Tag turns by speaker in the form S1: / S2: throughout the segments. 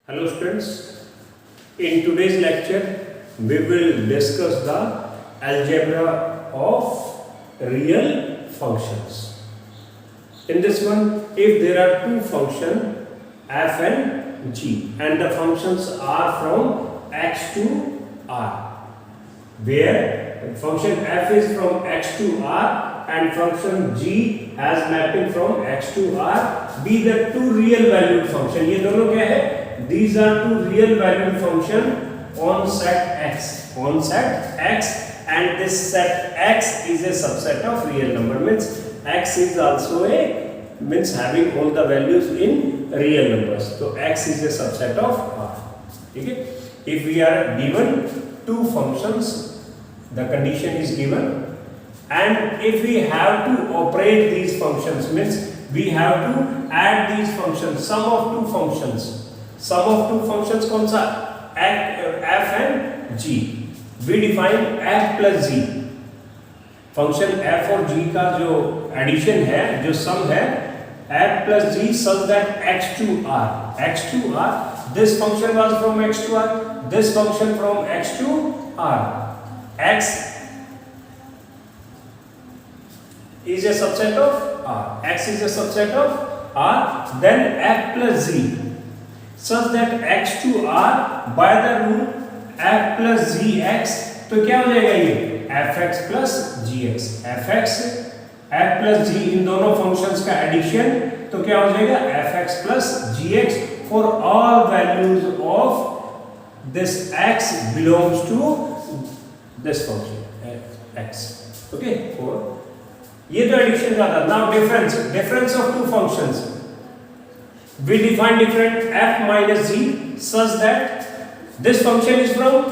S1: Hello students, in today's lecture we will discuss the algebra of real functions. In this one, if there are two functions f and g and the functions are from x to r, where function f is from x to r and function g has mapping from x to r, be the two real valued function. ये दोनों क्या है? These are two real valued function on set x, and this set x is a subset of real number, means x is also means having all the values in real numbers, so x is a subset of r. Okay, if we are given two functions, the condition is given, and if we have to operate these functions, means we have to add these functions, sum of two functions कौन सा? f and g. we define f plus g, function f और g का जो addition है, जो सम है, f plus g such that x to r, this function was from x to r, this function from x to r, x is a subset of r, x is a subset of r, then f plus g such that x to r by the rule f plus gx, तो क्या हो जाएगा ये fx plus gx, f plus g इन दोनों functions का addition, तो क्या हो जाएगा fx plus gx for all values of this x belongs to this function x. Okay, for ये तो एडिशन का था. Now difference of two functions. We define different f minus g such that this function is from,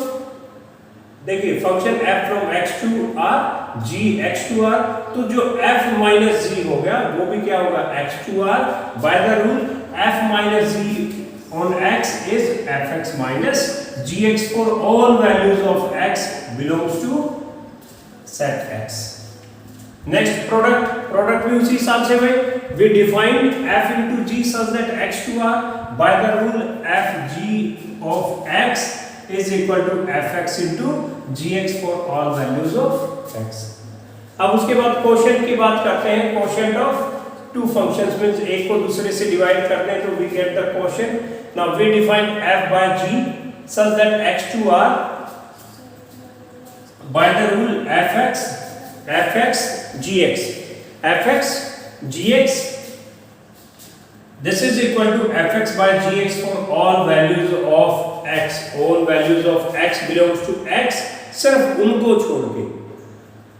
S1: देखिए function f from x to r, g x to r, तो जो f minus g हो गया वो भी क्या होगा x to r, by the rule f minus g on x is fx minus gx for all values of x belongs to set x. Next product भी उसी हिसाब से भाई, we define f into g such that x to r by the rule f g of x is equal to fx into gx for all values of x. अब उसके बाद quotient की बात करते हैं. Quotient of two functions means एक को दूसरे से डिवाइड करते हैं तो we get the quotient. Now we define f by g such that x to r by the rule fx gx, this is equal to fx by gx for all values of x, all values of x belongs to x, सिर्फ उनको छोड़ के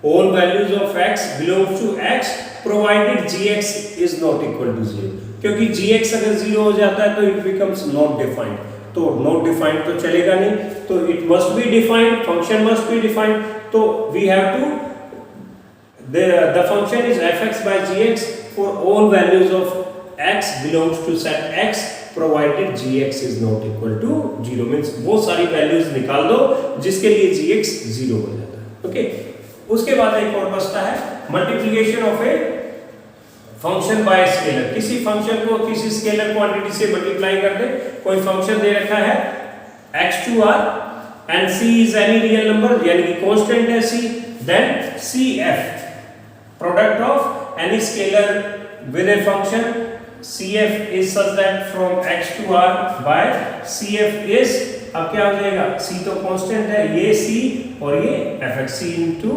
S1: all values of x belongs to x provided gx is not equal to 0, क्योंकि gx अगर 0 हो जाता है तो it becomes not defined, तो not defined तो चलेगा नहीं, तो it must be defined, function must be defined, तो we have to the function is fx by gx for all values of x belongs to set x provided gx is not equal to 0, means वो सारी values निकाल दो जिसके लिए gx 0 हो जाता है. ओके, उसके बाद एक और बचता है multiplication of a function by scalar. किसी फंक्शन को किसी स्केलर क्वांटिटी से मल्टीप्लाई कर दे. कोई फंक्शन दे रखा है x to r and c is any real number, यानी कि कांस्टेंट है c, then cf product of any scalar with a function cf is such that from x to r by cf is, अब क्या हो जाएगा, c तो constant है, ये c और ये fx, c into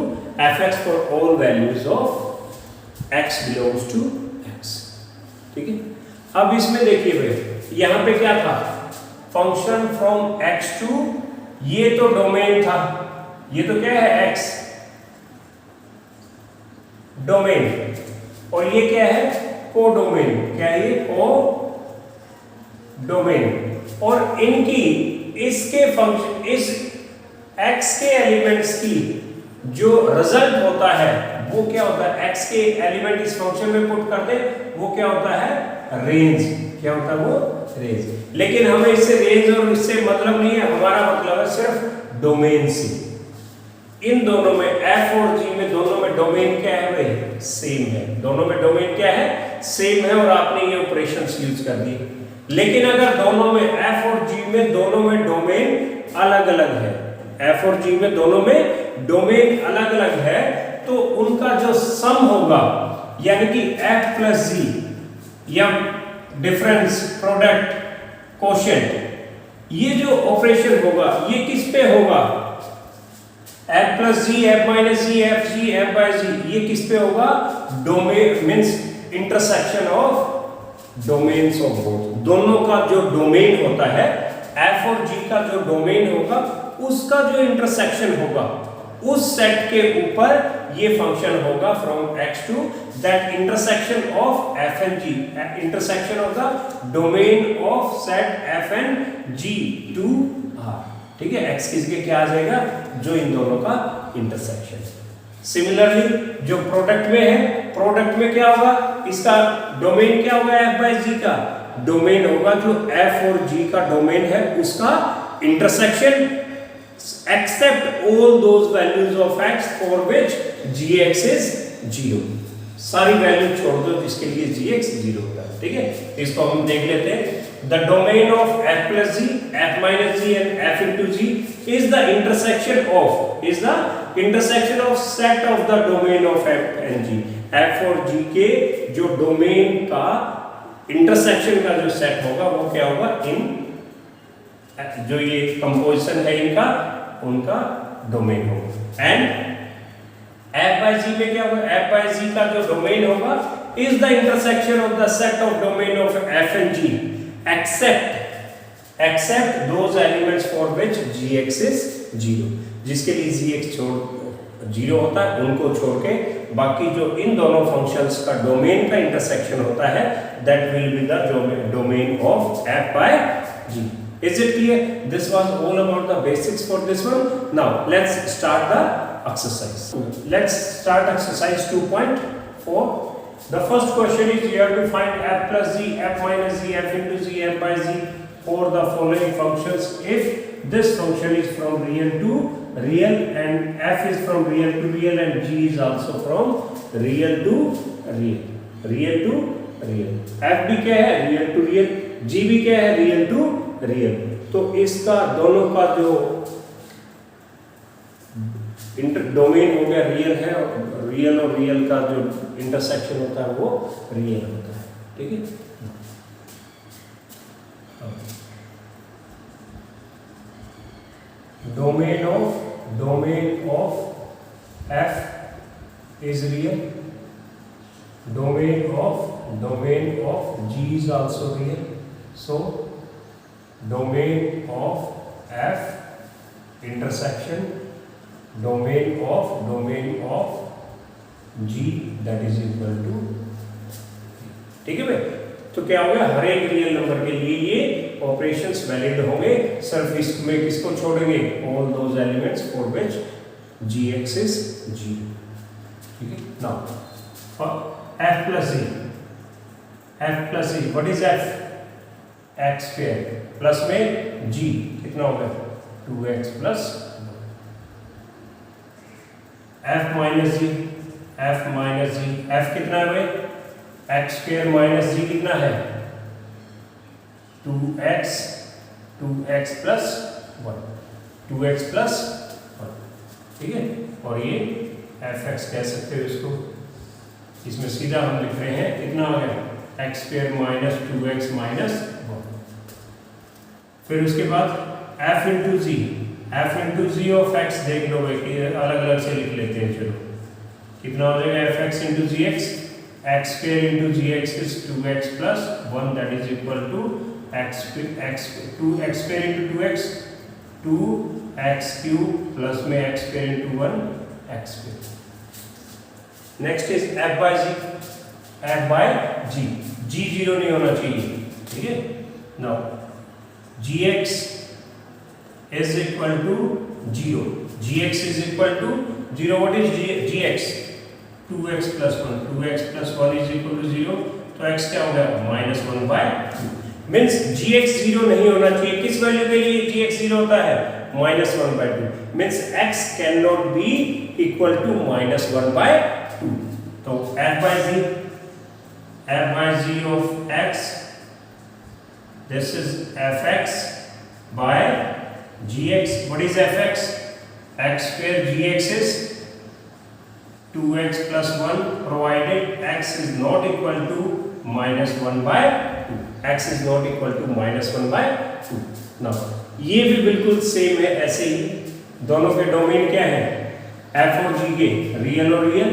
S1: fx for all values of x belongs to x. ठीक है, अब इसमें देखिए भाई यहाँ पे क्या था, फंक्शन फ्रॉम x to, ये तो डोमेन था, ये तो क्या है x डोमेन, और ये क्या है कोडोमेन. क्या है ये कोडोमेन, और इनकी इसके फंक्शन इस x के एलिमेंट्स की जो रिजल्ट होता है वो क्या होता है, x के एलिमेंट इस फंक्शन में पुट कर दे वो क्या होता है रेंज. क्या होता है वो रेंज. लेकिन हमें इससे रेंज और इससे मतलब नहीं है, हमारा मतलब है सिर्फ डोमेन से. इन दोनों में f और g में दोनों में डोमेन क्या है भाई, सेम है. दोनों में डोमेन क्या है, सेम है, और आपने ये ऑपरेशंस यूज कर दिए. लेकिन अगर दोनों में f और g अलग अलग है, f और g में दोनों में डोमेन अलग अलग है, तो उनका जो सम होगा यानी कि f प्लस g या डिफरेंस, प्रोडक्ट, कोशेंट, ये जो ऑपरेशन होगा ये किस पे होगा? f प्लस जी, f माइनस जी, f जी, f बाय जी, ये किस पे होगा? Domain means intersection of domains of both, दोनों का जो डोमेन होता है f और g का जो डोमेन होगा उसका जो इंटरसेक्शन होगा उस सेट के ऊपर ये फंक्शन होगा from x to that intersection of f and g, intersection of the domain of set f and g to r, ठीक है। x किसके क्या आ जाएगा? जो इन दोनों का इंटरसेक्शन। सिमिलरली जो प्रोडक्ट में है, प्रोडक्ट में क्या होगा? इसका डोमेन क्या होगा? f बाय g का डोमेन होगा जो f और g का डोमेन है उसका intersection except all those values of x for which gx is 0, सारी वैल्यू छोड़ दो जिसके लिए gx 0 होता है, ठीक है। इसको हम देख लेते हैं। The domain of f plus g, f minus g and f into g is the intersection of set of the domain of f and g, f और g के जो डोमेन का इंटरसेक्शन का जो सेट होगा वो क्या होगा? इन जो ये कंपोजिशन है इनका, उनका डोमेन होगा। एंड f by g में क्या होगा? f by g का जो डोमेन होगा is the intersection of the set of domain of f and g except those elements for which gx is 0, जिसके लिए gx छोड़ 0 होता है उनको छोड़ के बाकी जो इन दोनों फंक्शंस का डोमेन का इंटरसेक्शन होता है that will be the domain of f by g। Is it clear? This was all about the basics for this one. Now let's start the exercise. Let's start exercise 2.4. The first question is you have to find f plus g, f minus g, f into g, f by g for the following functions if this function is from real to real and f is from real to real and g is also from real to real, real to real। f भी क्या है? real to real, g भी क्या है? real to real. तो इसका दोनों का जो डोमेन हो गया रियल है, रियल और रियल का जो इंटरसेक्शन होता है वो रियल होता है, ठीक है। Domain of f is real, domain of g is also real, so domain of f intersection domain of g that is equal to, ठीक है भाई। तो क्या होगा? हर एक रियल नंबर के लिए ये ऑपरेशंस वैलिड होंगे, सिर्फ इसमें किसको छोड़ेंगे? All those elements for which gx is 0, ठीक है। Now f plus c, what is f? x square plus में g कितना होगा? 2x प्लस f माइनस जी, f कितना है भाई? x स्क्वायर माइनस g कितना है? 2x प्लस 1, 2x प्लस 1, ठीक है। और ये fx कह सकते हो इसको, इसमें सीधा हम लिख रहे हैं कितना आ गया? x square minus 2x minus 1। फिर उसके बाद f into g of x देख लो भाई, अलग अलग से लिख लेते हैं। चलो कितना हो जाएगा? F x into g x, x square into g x is 2x plus 1 that is equal to x 2x square into 2x 2x cube plus में x square into 1 x square. Next is f by g 0 नहीं होना चाहिए, ठीक है। Now gx is equal to 0, gx is equal to 0, what is gx? 2x plus 1, 2x plus 1 is equal to 0, तो x क्या हो गया? माइनस 1 बाय 2, मीन्स gx 0 नहीं होना चाहिए। किस वैल्यू के लिए gx 0 होता है? Minus 1 by 2, means x can not be equal to minus 1 by 2। तो f by g of x, this is fx by gx, what is fx? X square gx is 2x plus 1 provided x is not equal to minus 1 by 2. x is not equal to minus 1 by 2. now ये भी बिल्कुल same है, ऐसे ही दोनों के domain क्या है, f और g के, रियल और रियल।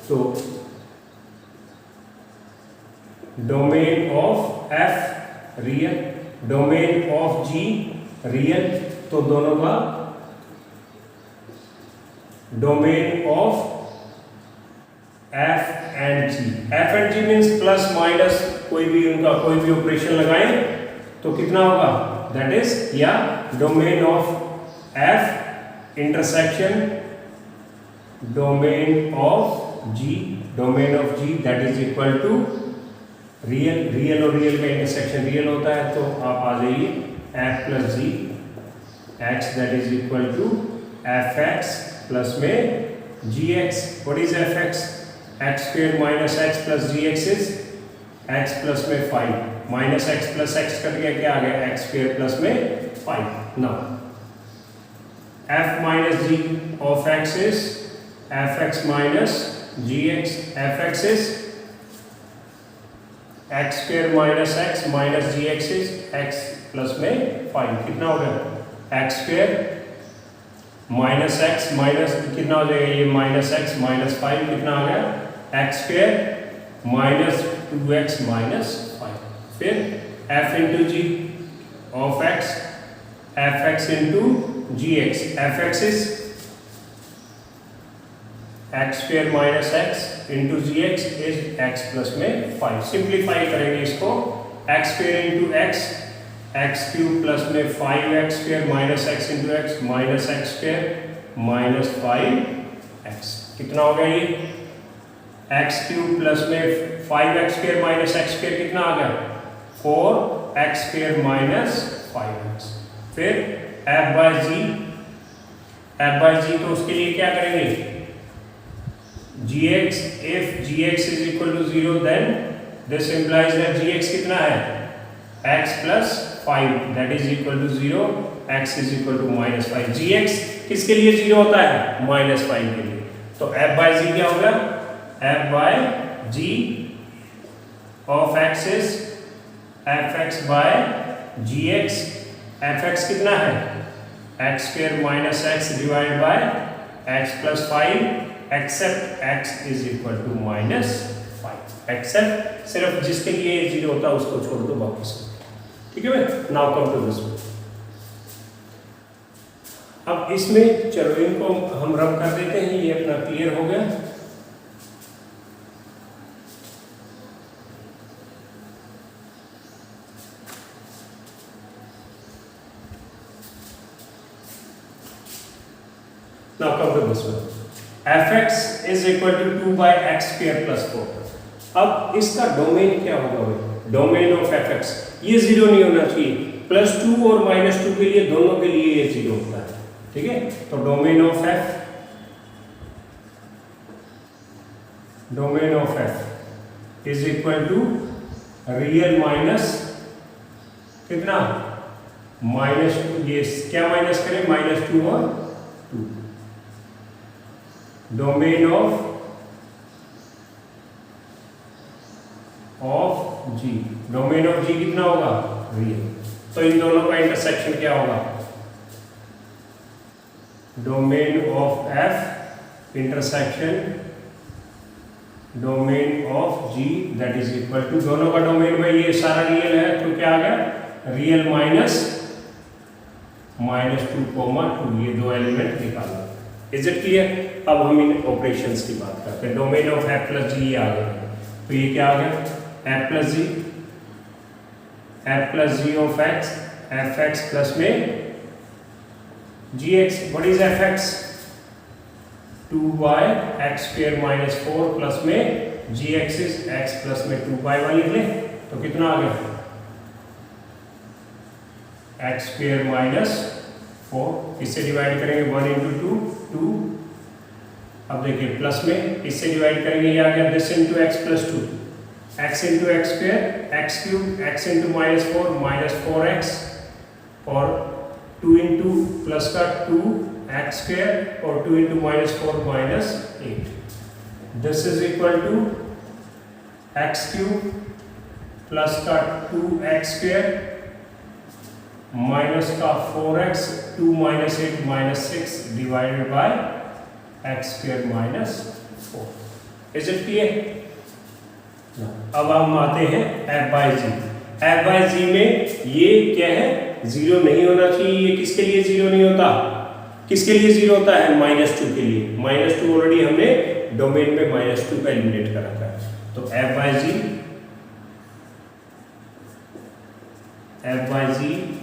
S1: तो domain of f real, domain of g real, तो दोनों का domain of f and g, f and g means plus minus कोई भी उनका कोई भी ऑपरेशन लगाएं तो कितना होगा, दैट इज या domain of f intersection domain of g that is equal to real, real और रियल का इंटरसेक्शन रियल होता है, तो आप आ जाइए f plus g x that is equal to f x plus में g x. What is f x? X square minus x plus g x is x plus में 5 minus x plus x cut गया, क्या आ गया, x square plus में 5। Now f minus g of x is f x minus g x, f x is x square minus g x is x plus में 5, कितना हो गया, x square minus x minus कितना हो जाएगा, ये minus x minus 5 कितना आ गया, x square minus 2x minus 5। फिर f into g of x, f x into g x, f x is x square minus x into g x is x plus में 5। Simplify करेंगे इसको, x square into x, x cube plus में 5x square minus x into x minus x square minus 5x, कितना हो गया ये, x cube plus में 5x square minus x square कितना आ गया, 4x स्क्वेयर माइनस 5x। फिर f बाय जी, तो उसके लिए क्या करेंगे, gx, if gx is equal to 0 then this implies that gx कितना है, x plus 5 that is equal to 0, x is equal to minus 5। gx किसके लिए 0 होता है, minus 5 के लिए, तो f by g क्या होगा, f by g of x is fx by gx, fx कितना है, x square minus x divided by x plus 5 except x is equal to minus 5। Accept सिर्फ जिसके लिए 0 होता है उसको छोड़ दो वापस, ठीक है भाई। नाउ कम टू दिस, अब इसमें चलो इनको हम रब कर देते हैं, ये अपना क्लियर हो गया। Now come to this one, fx is equal to 2 by x square plus 4। अब इसका डोमेन क्या होगा भाई, डोमेन ऑफ fx, ये 0 नहीं होना चाहिए, +2 और -2 के लिए दोनों के लिए ये 0 होता है, ठीक है। तो domain of f is equal to real minus कितना, -2, ये क्या माइनस करें, -2 और 2, domain of g, domain of g कितना होगा, रियल। तो इन दोनों का इंटरसेक्शन क्या होगा, domain of f intersection domain of g that is equal to, दोनों का डोमेन में ये सारा रियल है तो क्या आ गया, रियल माइनस -2, ये दो एलिमेंट निकालना। Is it clear? अब हम इन ऑपरेशंस की बात करते हैं। Domain of f plus g आ गया, तो ये क्या आ गया, f plus g of x, f x plus में g x. What is f x, 2 by x square minus 4 plus में g x is x plus में 2 by 1 लिख लें, तो कितना आ गया, x स्क्वेयर माइनस 4, इससे डिवाइड करेंगे 1 इंटू 2। अब देखिए प्लस में इससे डिवाइड करेंगे, ये आ गया this into x plus 2, x into x square, x cube, x into -4 -4x, और 2 इंटू प्लस का 2x² और 2 into -4 -8. This is equal to x³ plus का 2x² माइनस का 4x 2 -8 -6 divided by x² -4. Is it clear? अब हम आते हैं f/g. f/g में ये क्या है? 0 नहीं होना चाहिए. ये किसके लिए 0 नहीं होता? किसके लिए 0 होता है? -2 के लिए. -2 ऑलरेडी हमने डोमेन में -2 का एलिमिनेट कर रखा है. तो f/g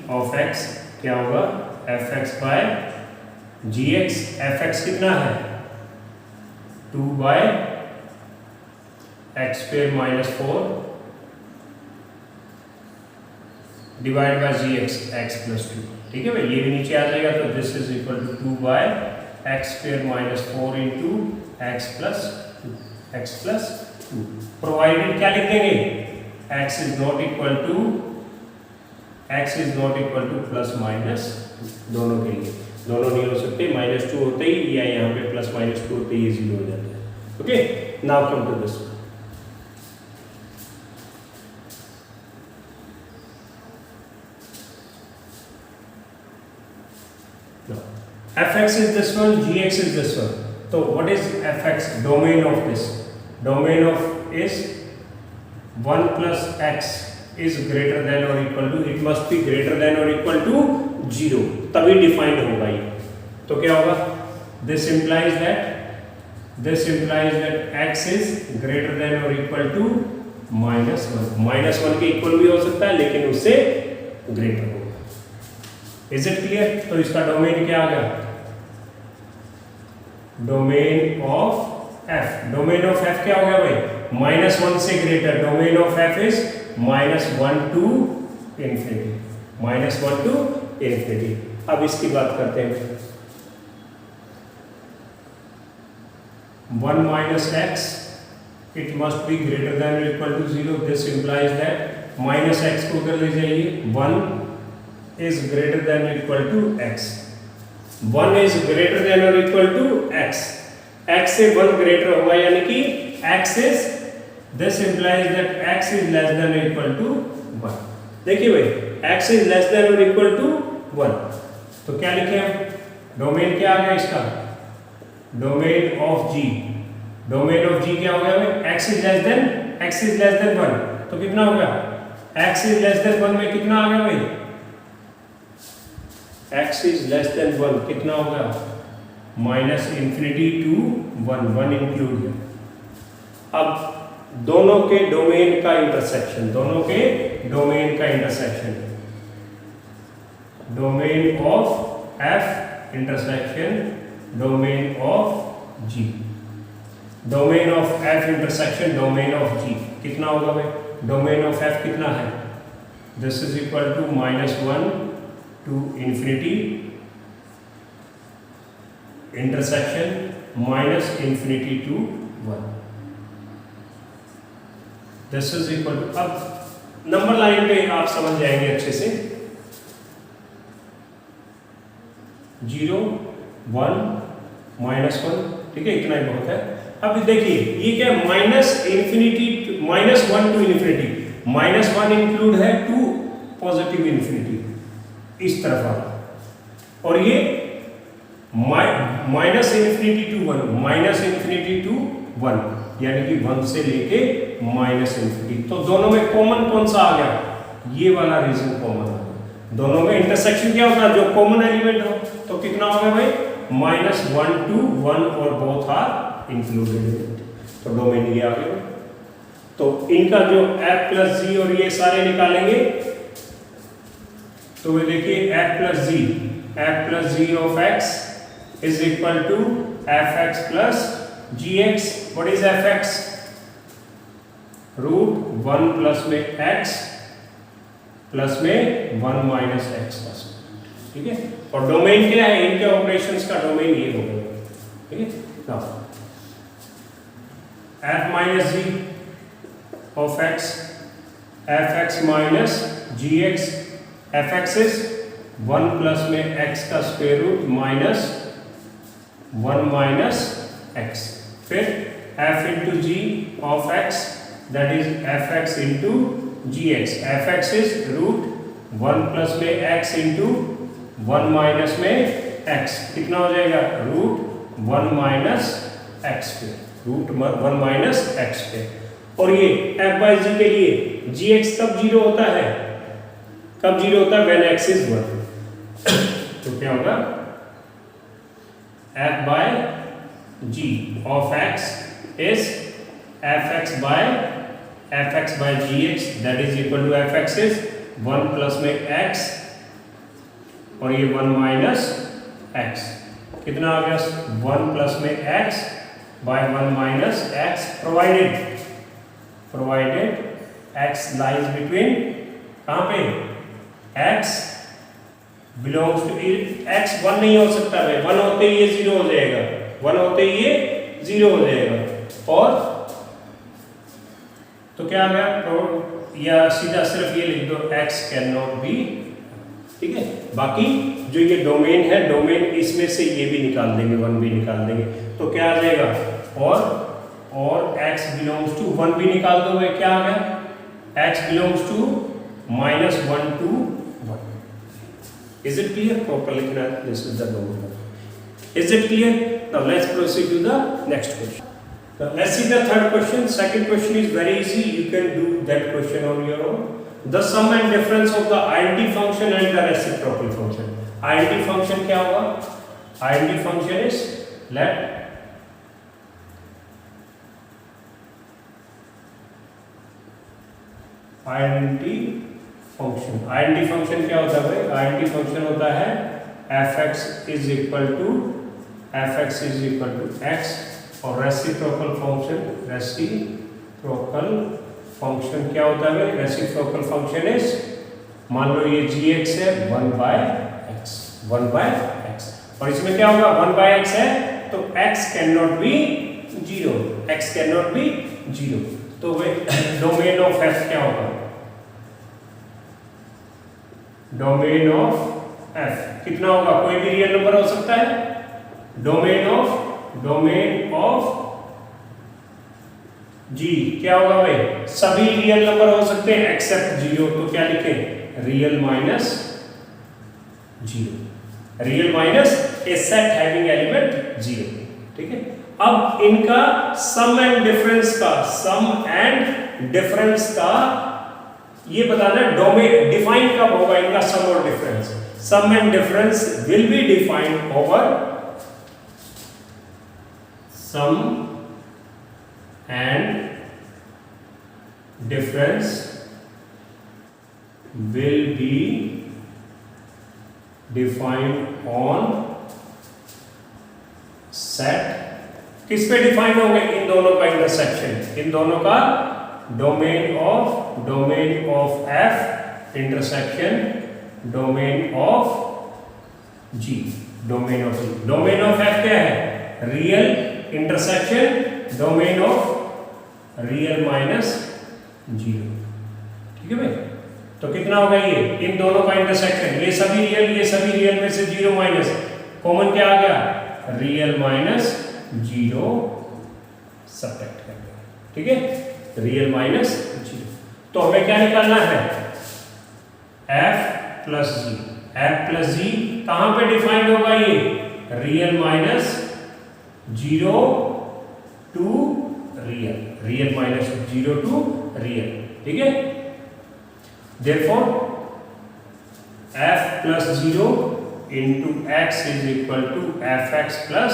S1: ऑफ x क्या होगा? fx bye gx. fx कितना है? 2 by x² -4 divide by gx x + 2. ठीक है भाई, ये भी नीचे आ जाएगा. तो this is equal to 2 by x² -4 into x + 2. Provided क्या लिख देंगे? x is not equal to ±, दोनों के लिए. दोनों नहीं हो सकते. -2 होते ही या यहाँ पे +-2 होते ही 0 हो जाता है. Okay, now come to this. fx is this one, gx is this one. So what is fx? Domain of this. Domain of is 1 plus x is greater than or equal to, it must be greater than or equal to 0, तभी defined होगा ये. तो क्या होगा? This implies that x is greater than or equal to -1. -1 के equal भी हो सकता है लेकिन उससे ग्रेटर होगा. Is it clear? तो इसका डोमेन क्या आ गया? Domain of f. Domain of f क्या हो गया भाई? -1 से greater. Domain of f is -1 to infinity. -1 to infinity. अब इसकी बात करते हैं. 1 minus x, it must be greater than or equal to 0. This implies that minus x को उधर ले जाइए. 1 is greater than or equal to x. 1 is greater than or equal to x. x से 1 greater होगा यानी कि x is, this implies that x is less than or equal to 1. देखिए भाई, x is less than or equal to 1. तो क्या लिखे हम? डोमेन क्या आ गया इसका? Domain of g. Domain of g क्या हो गया भाई? x is less than 1. तो कितना हो गया? x is less than 1 में कितना आ गया भाई? x is less than 1 कितना हो गया? -infinity to 1 इंक्लूड है. अब दोनों के डोमेन का intersection, domain of f intersection domain of g. Domain of f intersection domain of g कितना होगा भाई? डोमेन ऑफ f कितना है? This is equal to -1 to infinity intersection -infinity to 1. This is equal to, अब number line पे आप समझ जाएंगे अच्छे से. 0 1 -1. ठीक है, इतना ही बहुत है. अब देखिए ये क्या? -1 to infinity. -1 इंक्लूड है टू पॉजिटिव इन्फिनिटी इस तरफ आ, और ये -infinity to 1 यानी कि 1 से लेके -infinity. तो दोनों में कॉमन कौन सा आ गया? ये वाला रीजन कॉमन आ गया. दोनों में इंटरसेक्शन क्या होता है? जो कॉमन एलिमेंट हो. तो कितना हो गया भाई? -1 to 1 और बोथ आर इंक्लूडेड. तो डोमेन ये आ गया. तो इनका जो f + g और ये सारे निकालेंगे तो वे देखिए f + g of x is equal to fx plus gx. What is fx? √1 plus में x प्लस में 1 माइनस x. ठीक है, और डोमेन क्या है? इनके ऑपरेशंस का डोमेन ये हो गया. ठीक है, now f - g of x, fx minus gx. fx is 1 plus में x का square root minus 1 minus x, फिर f into g of x that is fx into gx, fx is root 1 plus में x into 1 minus में x, कितना हो जाएगा root 1 minus x square, root 1 minus x square. और ये f by जी के लिए gx कब जीरो होता है, कब जीरो होता है, when x is 1, तो क्या होगा f by g of x is fx by gx that is equal to fx is 1 plus में x और ये 1 माइनस x, कितना आ गया 1 प्लस में x by 1 minus x provided x lies between, कहाँ पे x belongs to x 1 नहीं हो सकता है, 1 होते ही ये 0 हो जाएगा, 1 होते ही ये 0 हो जाएगा। और तो क्या आ गया, या सीधा सिर्फ ये लिख दो x कैन नॉट बी, ठीक है। बाकी जो ये डोमेन है, डोमेन इसमें से ये भी निकाल देंगे, 1 भी निकाल देंगे, तो क्या आ जाएगा और x बिलोंग्स टू 1 भी निकाल दो, क्या आ गया x belongs to minus 1 to 1। Is it clear, proper लिखना, this is the domain. Is it clear? Now let's proceed to the next question. Now let's see the third question. Second question is very easy. You can do that question on your own. The sum and difference of the identity function and the reciprocal function. Identity function क्या होगा? Identity function is let identity function क्या होता है भाई? Identity function होता है fx is equal to x और reciprocal function क्या होता है? रेसिप्रोकल फंक्शन इज, मान लो ये gx है 1 by x और इसमें क्या होगा 1 by x है तो x कैन नॉट बी 0, तो वे डोमेन ऑफ f क्या होगा? डोमेन ऑफ f कितना होगा? कोई भी रियल नंबर हो सकता है। डोमेन ऑफ g क्या होगा भाई? सभी रियल नंबर हो सकते हैं एक्सेप्ट 0, तो क्या लिखें? रियल माइनस 0, रियल माइनस ए सेट हैविंग एलिमेंट 0, ठीक है। अब इनका सम एंड डिफरेंस का ये बताना, डोमेन डिफाइन कब होगा इनका सम और difference? Sum and difference will be defined over sum and difference will be defined on set, किस पे डिफाइन होंगे? इन दोनों का इंटरसेक्शन, इन दोनों का domain of f intersection domain of g, domain of f क्या है? Real intersection domain of real minus 0, ठीक है भाई। तो कितना होगा ये? इन दोनों का इंटरसेक्शन, ये सभी रियल में से 0 माइनस, कॉमन क्या आ गया? रियल माइनस 0 सब्ट्रैक्ट कर दिया, ठीक है, रियल माइनस 0। तो हमें क्या निकालना है? f प्लस जी कहां पे डिफाइंड होगा? ये real minus 0 to real minus 0 to real, ठीक है। Therefore f plus 0 into x is equal to fx plus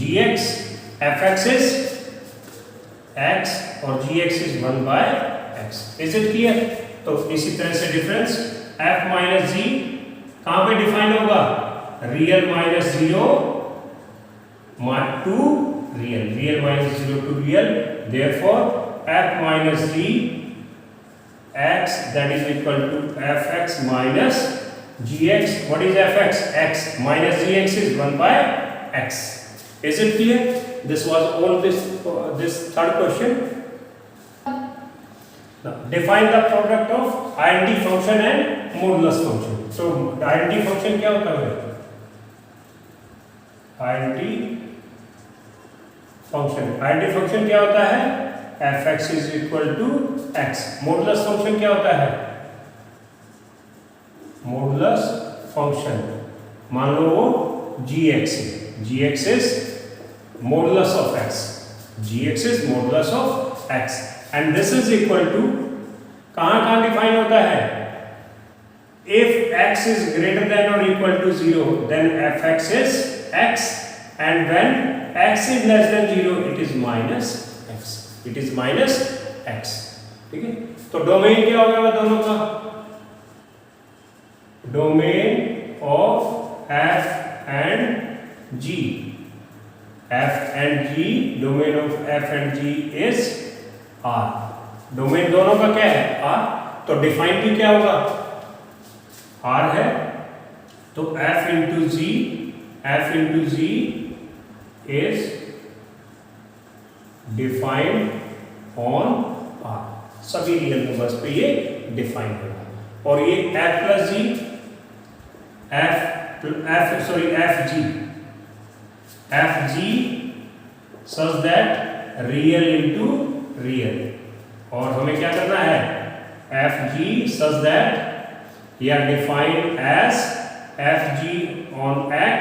S1: gx. fx is x और gx is 1 by x. Is it clear? तो इसी तरह से डिफरेंस f minus g कहां पे define होगा? Real minus 0 to real minus 0 to real, therefore f minus g x that is equal to fx minus gx. What is fx? X minus gx is 1 by x. Is it clear? This was all this third question. Define the product of identity function and modulus function. तो identity function क्या होता है? Identity function क्या होता है? f(x) is equal to x। Modulus function क्या होता है? मॉडुलस फंक्शन मान लो वो gx है, gx is modulus of x, gx is modulus of x and this is equal to कहाँ डिफाइन होता है? if x is greater than or equal to 0 then fx is x and when x is less than 0 it is minus x, it is minus x। ठीक है, तो domain क्या होगा दोनों का? Domain of f and g, f and g, domain of f and g is R। Domain दोनों का क्या है? R। तो डिफाइन भी क्या होगा? R है, तो f into z is defined on R। सभी रियल नंबर्स पे ये डिफाइन होगा। और ये f plus g, fg such that real into real। और हमें क्या करना है? fg such that we are defined as fg on x,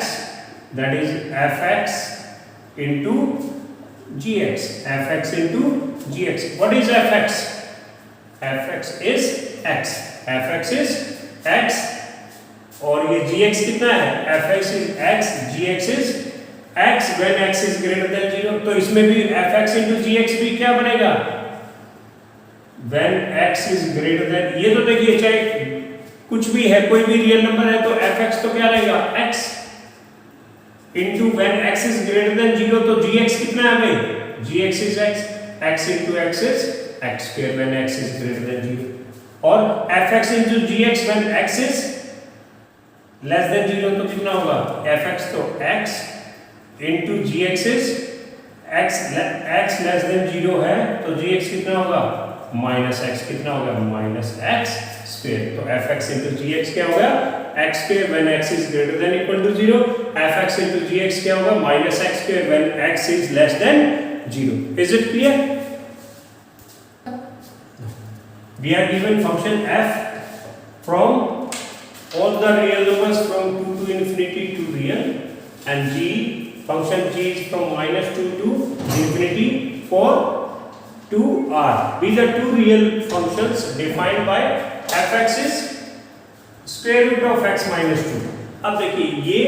S1: that is fx into gx, fx into gx। what is fx? fx is x, fx is x और ये gx कितना है? fx is x, gx is x when x is greater than 0। तो इसमें भी fx into gx भी क्या बनेगा? when x is greater than, ये तो देखिए चाहे कुछ भी है, कोई भी रियल नंबर है तो fx तो क्या रहेगा? x into when x is greater than 0 तो gx कितना है भाई? gx is x, x into x is x square when x is greater than 0 और fx into gx when x is less than 0 तो कितना होगा? fx तो x into gx is x less than 0 है तो gx कितना होगा? Minus x कितना होगा? Minus x square. तो fx into gx क्या होगा? x square when x is greater than equal to 0, fx into gx क्या होगा? Minus x square when x is less than 0। Is it clear? We are given function f from all the real numbers from 2 to infinity to real and g, function g is from minus 2 to infinity for 2r। These are two real functions defined by fx is square root of x minus 2। अब देखिए ये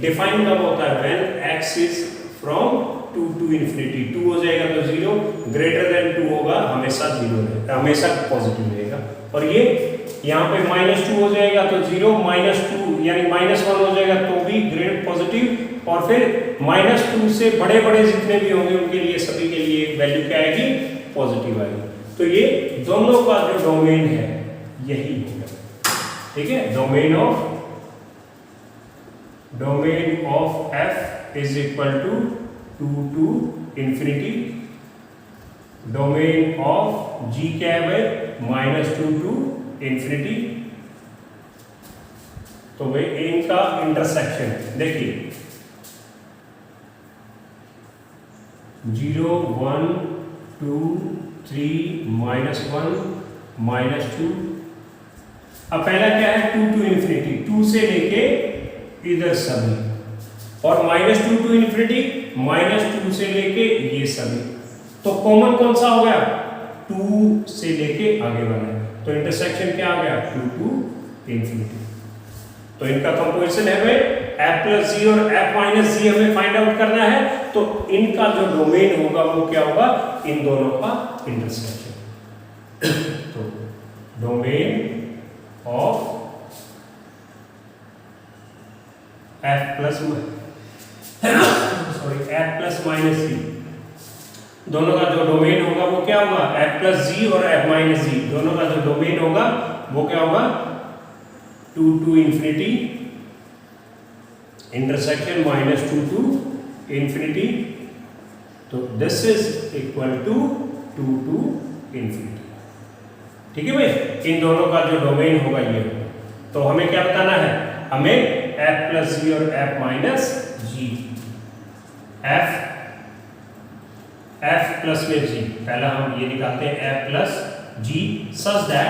S1: define कब होता है? when x is from 2 to infinity, 2 हो जाएगा तो 0, greater than 2 होगा हमेशा 0 रहेगा, हमेशा पॉजिटिव रहेगा। और ये यहाँ पे माइनस 2 हो जाएगा तो 0, माइनस 2 यानी माइनस 1 हो जाएगा तो भी ग्रेड पॉजिटिव। और फिर माइनस 2 से बड़े बड़े जितने भी होंगे उनके लिए सभी के लिए वैल्यू क्या आएगी? पॉजिटिव आएगी। तो ये दोनों का जो डोमेन है यही होगा। ठीक है, domain of f is equal to 2 to infinity, domain of g क्या है भाई? Minus 2 to infinity। तो भाई इनका इंटरसेक्शन देखिए 0 1 2 3 माइनस 1 माइनस 2। अब पहला क्या है? 2 to infinity, 2 से लेके इधर सभी, और माइनस 2 to infinity, माइनस 2 से लेके ये सभी। तो कॉमन कौन सा हो गया? 2 से लेके आगे वाला है, तो इंटरसेक्शन क्या आ गया? 2 to infinity। तो इनका कंपोजिशन है भाई f plus g और f minus g हमें फाइंड आउट करना है। तो इनका जो डोमेन होगा वो क्या होगा? इन दोनों का इंटरसेक्शन। तो domain of f plus minus g, दोनों का जो डोमेन होगा वो क्या होगा? f plus g और f minus g दोनों का जो डोमेन होगा वो क्या होगा? 2 to infinity intersection minus 2 to infinity। तो this is equal to 2 to infinity। ठीक है भाई, इन दोनों का जो डोमेन होगा ये होगा। तो हमें क्या बताना है, हमें f प्लस जी और f माइनस जी, f प्लस में g, पहला हम ये निकालते हैं f plus g such that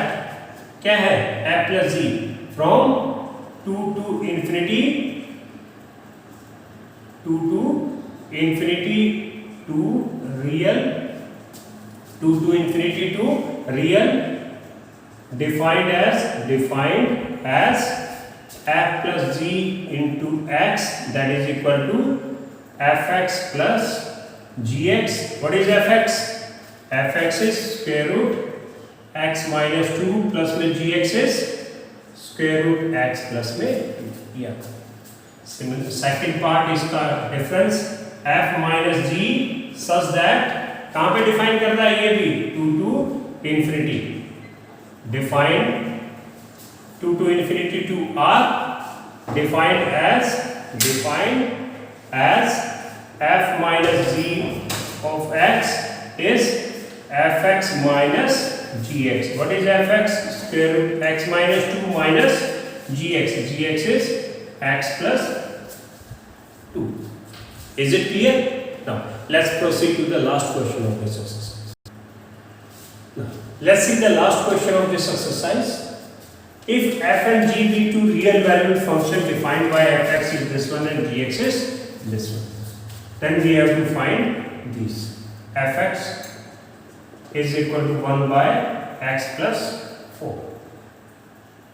S1: क्या है f plus g from 2 to infinity to infinity to real, 2 to infinity to real, defined as f plus g into x, that is equal to fx plus gx. What is fx? fx is square root x minus 2 plus में gx is square root x plus में 2. yeah. Second part इसका difference f minus g such that कहां पे define करता है ये भी 2 to infinity, define 2 to infinity to r, defined as f minus g of x is fx minus gx. What is fx? Square root x minus 2 minus gx. gx is x plus 2. Is it clear? Now let's proceed to the last question of this exercise. Now let's see the last question of this exercise. If f and g be two real valued functions defined by fx is this one and gx is this one, then we have to find these. fx is equal to 1 by x plus 4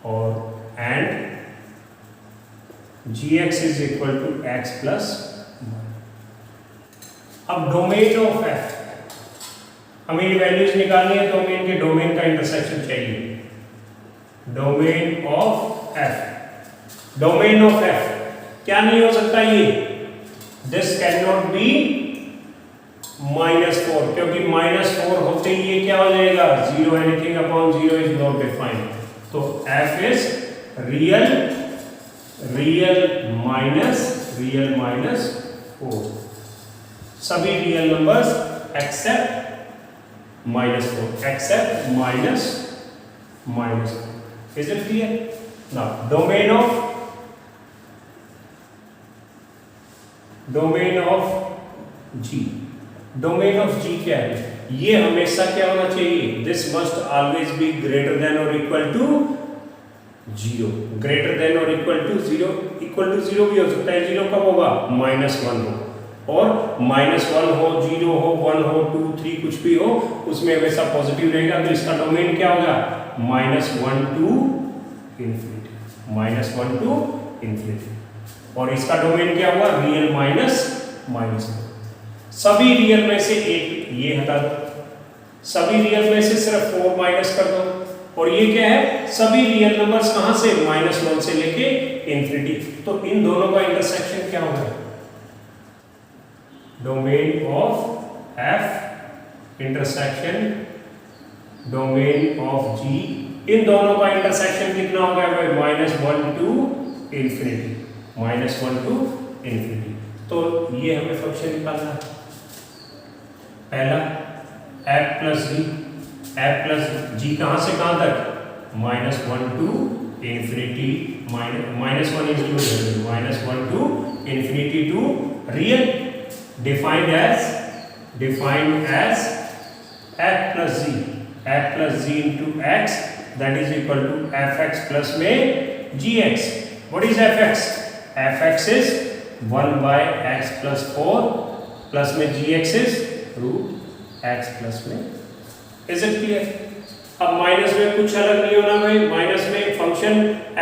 S1: or and gx is equal to x plus 1. अब domain of f, हमें ये values निकालनी है तो हमें इनके domain का intersection चाहिए. Domain of f, domain of f क्या नहीं हो सकता ये, दिस कैन नॉट बी -4, क्योंकि -4 होते ही ये क्या हो जाएगा 0, anything upon 0 is not defined. तो f इज रियल माइनस 4, सभी real numbers accept -4, accept minus. Is it clear? Now domain of g क्या है, ये हमेशा क्या होना चाहिए, this must always be greater than और इक्वल टू 0, ग्रेटर देन और इक्वल टू 0. इक्वल टू 0 भी हो सकता है, 0 कब होगा -1 हो, और -1 हो, 0 हो, 1 हो, 2, 3 कुछ भी हो, उसमें हमेशा पॉजिटिव रहेगा. तो इसका डोमेन क्या होगा -1 to infinity, और इसका डोमेन क्या होगा रियल माइनस. सभी रियल में से एक ये हटा दो, सभी रियल में से सिर्फ 4 माइनस कर दो, और ये क्या है सभी रियल नंबर्स कहां से -1 से लेके इंफिनिटी. तो इन दोनों का इंटरसेक्शन क्या होगा, domain of f intersection domain of g, इन दोनों का इंटरसेक्शन कितना होगा भाई -1 to infinity. तो ये हमें फंक्शन निकालना है. पहला f प्लस g कहां से कहां तक, -1 to infinity, -1 to infinity to real, defined as f plus g into x, that is equal to fx plus में gx. What is fx? fx is 1 by x plus 4 plus में gx is root x plus में. Is it clear? अब minus में कुछ अलग नहीं होना भाई, माइनस में function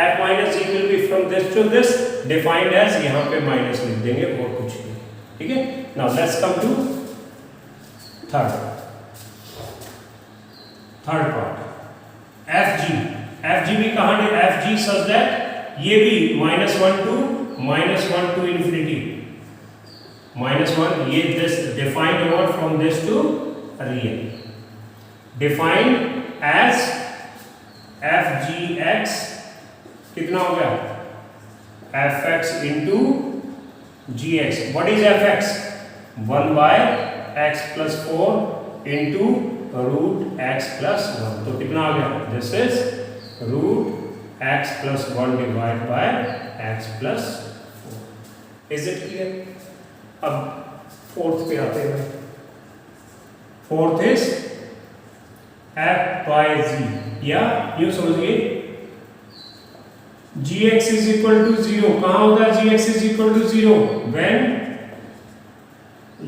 S1: f minus g will be from this to this, defined as यहाँ पे माइनस लिख देंगे और कुछ नहीं. ठीक है. Now let's come to third part. fg भी कहां है, fg such that ये भी -1 to infinity, -1, ये this defined over from this to real, defined as fgx कितना हो गया fx into gx. What is fx? 1 by x plus 4 into root x plus one. तो कितना आ गया? This is root x plus one divide by x plus four. Is it clear? अब fourth पे आते हैं। Fourth is f by g, या यूं समझिए gx is equal to zero. कहां होगा gx is equal to zero? When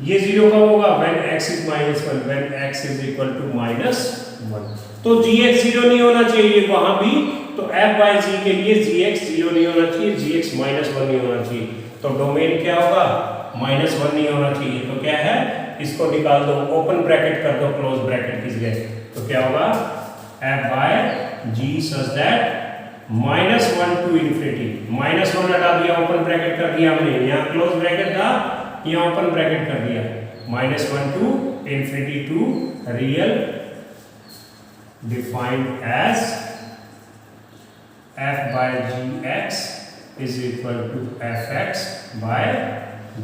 S1: ये जीरो कब होगा? When x is minus one, when x is equal to minus one. तो gx जीरो नहीं होना चाहिए वहां भी, तो f बाय g के लिए gx जीरो नहीं होना चाहिए, gx माइनस वन नहीं होना चाहिए। तो डोमेन क्या होगा? माइनस वन नहीं होना चाहिए। तो क्या है? इसको निकाल दो, ओपन ब्रैकेट कर दो क्लोज ब्रैकेट की जगह। तो क्या होगा? f by g such that minus one to infinity, minus one हटा दिया, ओपन ब्रैकेट कर दिया हमने, यहाँ क्लोज ब्रैकेट था, यहाँ ओपन ब्रैकेट कर दिया, minus one to infinity to real defined as f by gx is equal to fx by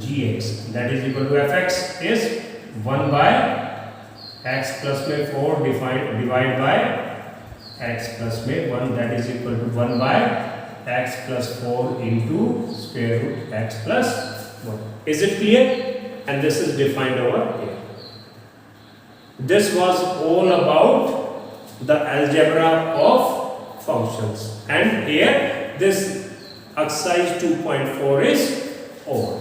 S1: gx, that is equal to fx is 1 by x plus में 4 divide by x plus में 1, that is equal to 1 by x plus 4 into square root x plus 1. Is it clear? And this is defined over here. This was all about the algebra of functions, and here this exercise 2.4 is over.